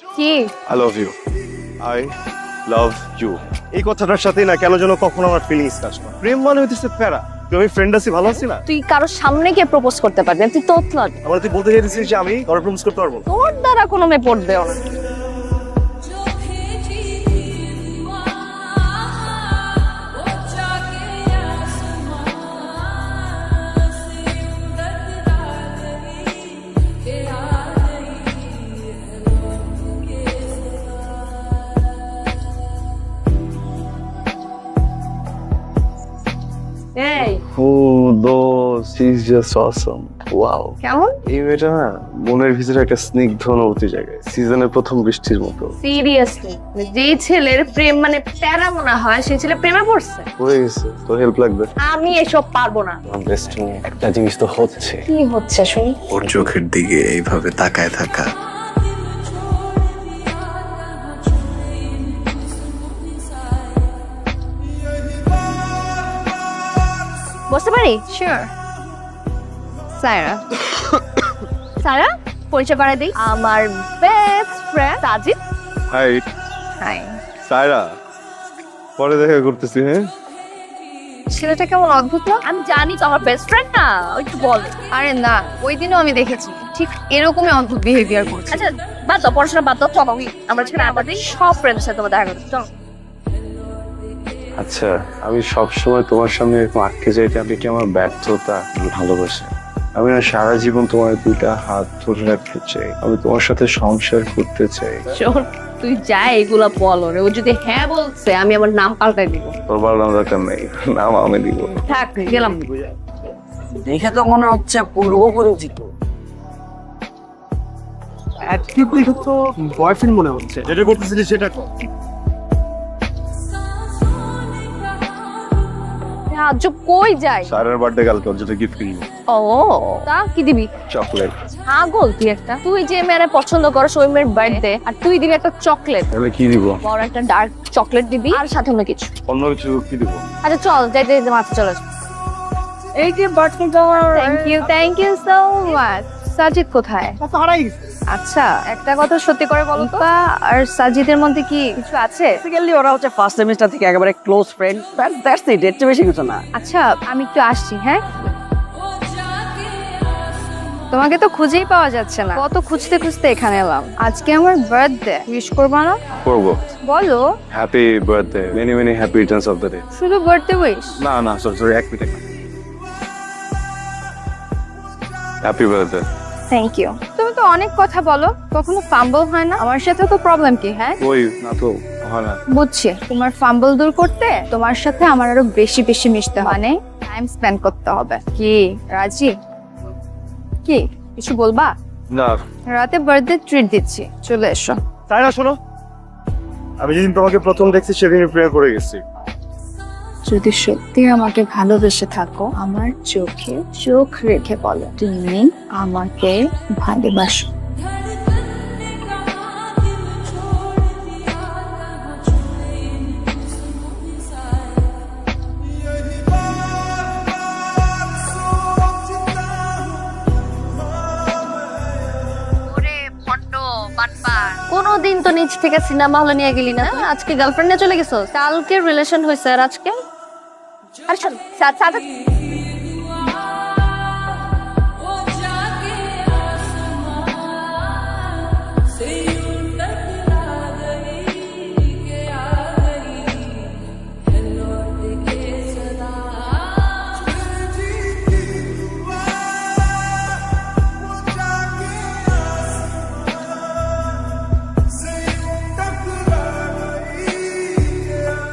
কি I love you. I love you. এই কথাটার সাথে না কেন যেন কখনো আমার ফিলিংস কাজ করে। প্রেম মানে হইতেছে প্যারা। তুমি ফ্রেন্ড আছি, ভালো আছি না? তুই কারোর সামনে গিয়ে প্রপোজ করতে পারবি না, তুই তোতলা। আমার তুই বলতে চাইছিস যে আমি তোর প্রপোজ করতে পারবো না? তোর দ্বারা কোনো মেয়ে পড়বেও না। এই Oh, those, she's just awesome. Wow. কেমন এই মেয়েটা না মনের ভিতরে একটা স্নিগ্ধ অনুভূতি জায়গায় সিজনের প্রথম বৃষ্টির মতো সিরিয়াসলি যেই ছেলের প্রেম মানে প্যারা মনে হয় সেই ছেলে প্রেমে পড়ছে। হয়ে গেছে। তোর হেল্প লাগবে? আমি এসব পারবো না। বেস্ট একটা জিনিস তো হচ্ছে, কি হচ্ছে শুনি? ওর চোখের দিকে এইভাবে তাকায় থাকা। বসতে পারি? শিওর। সায়রা। সায়রা, পরিচয় করাই দিই, আমার best friend Sajid. High high. Saira, পরে দেখা করতেছি। হ্যাঁ, ছেলেটা কেমন অদ্ভুত না? আমি জানি তো আমার বেস্ট ফ্রেন্ড না, ওই একটু বল। আরে না, ওই দিনও আমি দেখেছি ঠিক এরকমই অদ্ভুত বিহেভিয়ার করছে। আচ্ছা বাদ দাও, পড়াশোনা বাদ দাও, চলো আমরা ছেলে আমাদের সব ফ্রেন্ডের সাথে তোমার দেখা করতে চলো। আচ্ছা, আমি সবসময় তোমার সামনে এরকম আটকে যাইতে আমি কি আমার ব্যর্থতা ভালোবাসা? আমি না সারা জীবন তোমার দুইটা হাত ধরে রাখতে চাই, আমি তোমার সাথে সংসার করতে চাই। শোন, তুই যা এগুলা বল রে, ও যদি হ্যাঁ বলছে আমি আমার নাম পাল্টাই দিব। তোর ভালো নাম দরকার নেই, নাম আমি দিব। থাক, গেলাম। দেখে তো মনে হচ্ছে পূর্ব পরিচিত। অ্যাটিটিউড তো বয়ফ্রেন্ড মনে হচ্ছে। যেটা করতেছিলি সেটা কর। আজ কই যাই? সারার বার্থডে কালকে, ওর জন্য গিফট কিনবো। ও তা কি দিবি? চকলেট। পাগল তুই একটা। তুই যে মেয়ের পছন্দ করস ওই মেয়ের বার্থডে আর তুই দিবি একটা চকলেট। তাহলে কি দিব? বড় একটা ডার্ক চকলেট দিবি আর সাথে অন্য কিছু। অন্য কিছু কি দিব? আচ্ছা চল, যাইতে যাইতে মাথা চলে আসবে। এই যে birthday thank you so much. Sajid কোথায়? তা তো হারাই গেছে। আচ্ছা, একটা কথা সত্যি করে বলো তো, ইপা আর সাজিদের মধ্যে কি কিছু আছে? বেসিক্যালি ওরা হচ্ছে ফার্স্ট সেমিস্টার থেকে একেবারে ক্লোজ ফ্রেন্ড, দ্যাটস ইট, এর চেয়ে বেশি কিছু না। আচ্ছা, আমি একটু আসছি। হ্যাঁ, তোমাকে তো খুঁজেই পাওয়া যাচ্ছে না, কত খুঁজতে খুঁজতে এখানে এলাম। আজকে আমার বার্থডে, উইশ করবা না? করবো। বলো। Happy birthday, many many happy returns of the day. শুধু বার্থডে উইশ? না না, সরি, এক minute. Happy birthday. Thank you. তুমি তো অনেক কথা বলো, কখনো ফাম্বল হয় না? আমার সাথে তো প্রবলেম কি? হ্যাঁ, ওই না তো হয় না। বুঝছি। তোমার ফাম্বল দূর করতে তোমার সাথে আমার আরো বেশি বেশি মিশতে হয়, মানে টাইম স্পেন্ড করতে হবে। কি রাজি? কি কিছু বলবা? না রাতে বার্থডে ট্রিট দিচ্ছি, চলে এসো। সায়রা শোনো, আমি যেদিন তোমাকে প্রথম দেখছি সেদিন প্রেমে পড়ে গেছি। যদি সত্যি আমাকে ভালোবেসে থাকো, আমার চোখে চোখ রেখে বলো তুমি আমাকে ভালোবাসো। কোনোদিন তো নিজ থেকে সিনেমা হলে নিয়ে গেলি না, আজকে গার্লফ্রেন্ড নিয়ে চলে গেছো। কালকে রিলেশন হয়েছে আর আজকে আরে শোন, সাজিদ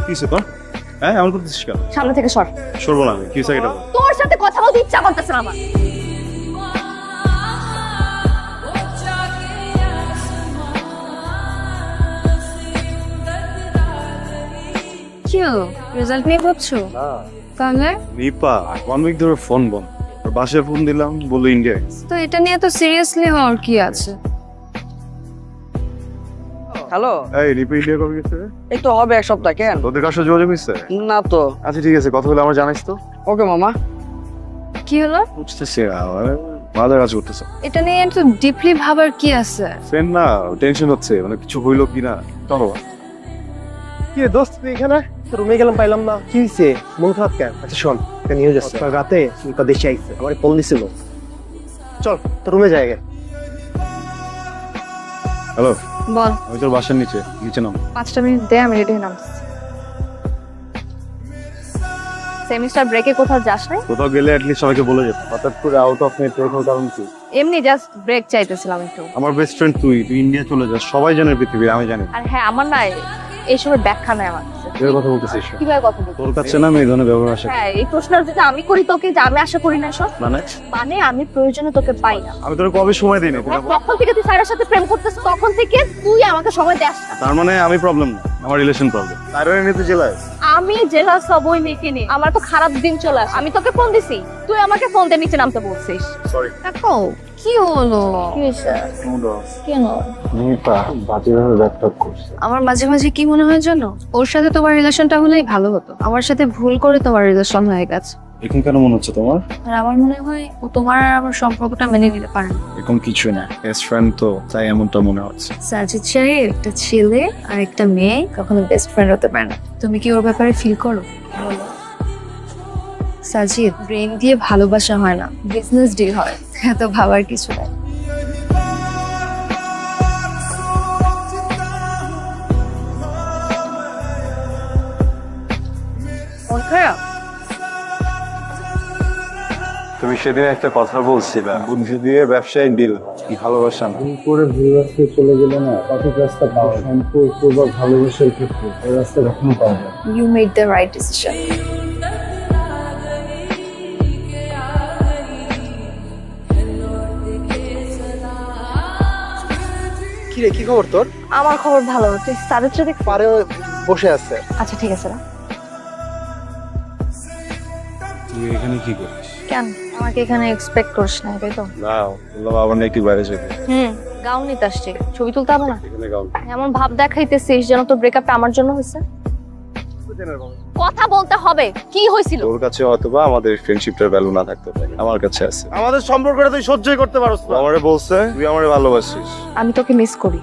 কিসে তোর? হ্যাঁ, এমন করতেছিস কেন? সামনে থেকে সর। সরবো না আমি, কি হয়েছে এটা বল। তোর সাথে কথা বলতে ইচ্ছা করতেছে না আমার। কি রেজাল্ট নিয়ে ভাবছো? তাহলে নিপা 1 উইক ধরে ফোন বন্ধ, আর বাসায় ফোন দিলাম বললো ইন্ডিয়া গেছে। তো এটা নিয়ে তো সিরিয়াসলি হওয়ার কি আছে? হ্যালো, এই নিপা ইন্ডিয়া কবে গেছে? এই তো হবে এক সপ্তাহ। কেন? তোদের কার সাথে যোগাযোগ হয়েছে? না তো। আচ্ছা ঠিক আছে, কথা বলে আমার জানাইস তো। ওকে মামা। কি হলো? বুঝতেছি না, মাদার কাজ করতেছো এটা নিয়ে একটু ডিপলি ভাবার কি আছে? ফ্রেন্ড না, টেনশন হচ্ছে, মানে কিছু হইলো কি না। চলো। কি রে দোস্ত, তুই এখানে? রুমে গেলাম, পাইলাম না। কি হয়েছে? মন খারাপ কেন? আচ্ছা শোন, একটা নিউজ আছে। রাতে সুলতা দেশে আইছে, আমার ফোন দিছিল। চল তোর রুমে যাই আগে। হ্যালো, বল। আমি তোর বাসার নিচে নাম। 5টা মিনিট দে, আমি রেডি হয়ে নামছি। সেমিস্টার ব্রেকে কোথাও যাস নাই? কোথাও গেলে অ্যাটলিস্ট সবাইকে বলে যেত। হঠাৎ করে আউট অফ নেটওয়ার্ক হওয়ার কারণ কি? এমনি জাস্ট ব্রেক চাইতেছিলাম একটু। আমার বেস্ট ফ্রেন্ড তুই ইন্ডিয়া চলে যাস, সবাই জানে পৃথিবীর, আমি জানি। আর হ্যাঁ, আমার না এইসবের ব্যাখ্যা নাই আমার কাছে। এর কথা বলতেছিস? কিভাবে কথা বলবো? তোর কাছে না আমি এই ধরনের ব্যবহার আসে। হ্যাঁ, এই প্রশ্ন যদি আমি করি তোকে, যে আমি আশা করি না সব, মানে আমি প্রয়োজনে তোকে পাই না। আমি তোর কবে সময় দিই না? তখন থেকে তুই স্যারের সাথে প্রেম করতেছিস, তখন থেকে তুই আমাকে সময় দেস না। তার মানে আমি প্রবলেম না, আমার রিলেশন প্রবলেম। তাইরে নিতে জেলায় আমি জেলা সবই মেখে নি, আমার তো খারাপ দিন চলে আসে। আমি তোকে ফোন দিছি, তুই আমাকে ফোন দিয়ে নিচে নামতে বলছিস। সরি। দেখো কি হলো? কি হয়েছে? Mood off. কেন? নিপা বাজেভাবে ব্যাকআপ করছে। আমার মাঝে মাঝে কি মনে হয় জানো, ওর সাথে তোমার রিলেশনটা হলেই ভালো হতো। আমার সাথে ভুল করে তোমার রিলেশন হয়ে গেছে। এখন কেন মনে হচ্ছে তোমার? আর আমার মনে হয় ও তোমার আর আমার সম্পর্কটা মেনে নিতে পারে না। এখন কিছুই না, বেস্ট ফ্রেন্ড তো, তাই এমনটা মনে হচ্ছে। সাজিদ সাহেব একটা ছেলে আর একটা মেয়ে কখনো বেস্ট ফ্রেন্ড হতে পারে না। তুমি কি ওর ব্যাপারে ফিল করো? বলো। সাজিদ, ব্রেন দিয়ে ভালোবাসা হয় না, বিজনেস ডিল হয়। এত ভাবার কিছু নাই। মন খারাপ? তুমি সেদিন একটা কথা বলছিলে, বুদ্ধি দিয়ে ব্যবসায়িক ডিল, ভালোবাসা না। করে ভুল রাস্তায় চলে গেলে না, সঠিক রাস্তা পাওয়া সম্পর্ক বা ভালোবাসার ক্ষেত্রে এই রাস্তা কখনো পাওয়া যায় না। You made the right decision. কি রে, কি খবর তোর? আমার খবর ভালো। তুই স্যারের সাথে পারে বসে আছে। আচ্ছা ঠিক আছে না। তুই এখানে কি করিস? কেন আমাকে এখানে এক্সপেক্ট করিস না, তাই তো? না, বললাম আবার না একটু বাইরে যেতে। গাউন নিতে আসছি, ছবি তুলতে হবে না? এখানে গাউন। এমন ভাব দেখাইতেছিস যেন তোর ব্রেকআপটা আমার জন্য হয়েছে। কথা বলতে হবে, কি হয়েছিল? তোর কাছে হয়তোবা আমাদের ফ্রেন্ডশিপটার ভ্যালু না থাকতে পারে, আমার কাছে আছে। আমাদের সম্পর্কটা তুই সহ্যই করতে পারছ না। আমারে বলছে তুই আমারে ভালোবাসিস। আমি তোকে মিস করি,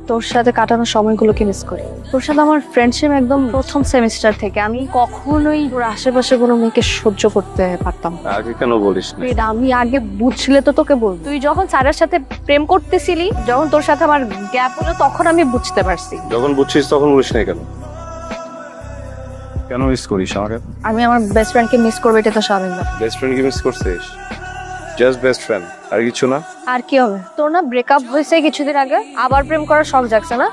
তোর সাথে কাটানো সময়গুলোকে মিস করি। তোর সাথে আমার ফ্রেন্ডশিপ একদম প্রথম সেমিস্টার থেকে। আমি কখনোই তোর আশেপাশে কোনো মেয়েকে সহ্য করতে পারতাম না। আগে কেন বলিস না? আমি আগে বুঝছিলে তো তোকে বল। তুই যখন স্যারের সাথে প্রেম করতেছিলি, যখন তোর সাথে আমার গ্যাপ হলো, তখন আমি বুঝতে পারছি। যখন বুঝছিস তখন বলিস না কেন? কেন মিস করিস আমাকে? আমি আমার বেস্ট ফ্রেন্ডকে মিস করবো, এটা তো স্বাভাবিক ব্যাপার। বেস্ট ফ্রেন্ড কি মিস করছিস? জাস্ট বেস্ট ফ্রেন্ড, আর কিছু না। আর কি হবে? তোর না ব্রেকআপ হয়েছে কিছুদিন আগে, আবার প্রেম করার শখ জাগছে না?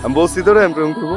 আমি বলছি তোরে আমি প্রেম করবো।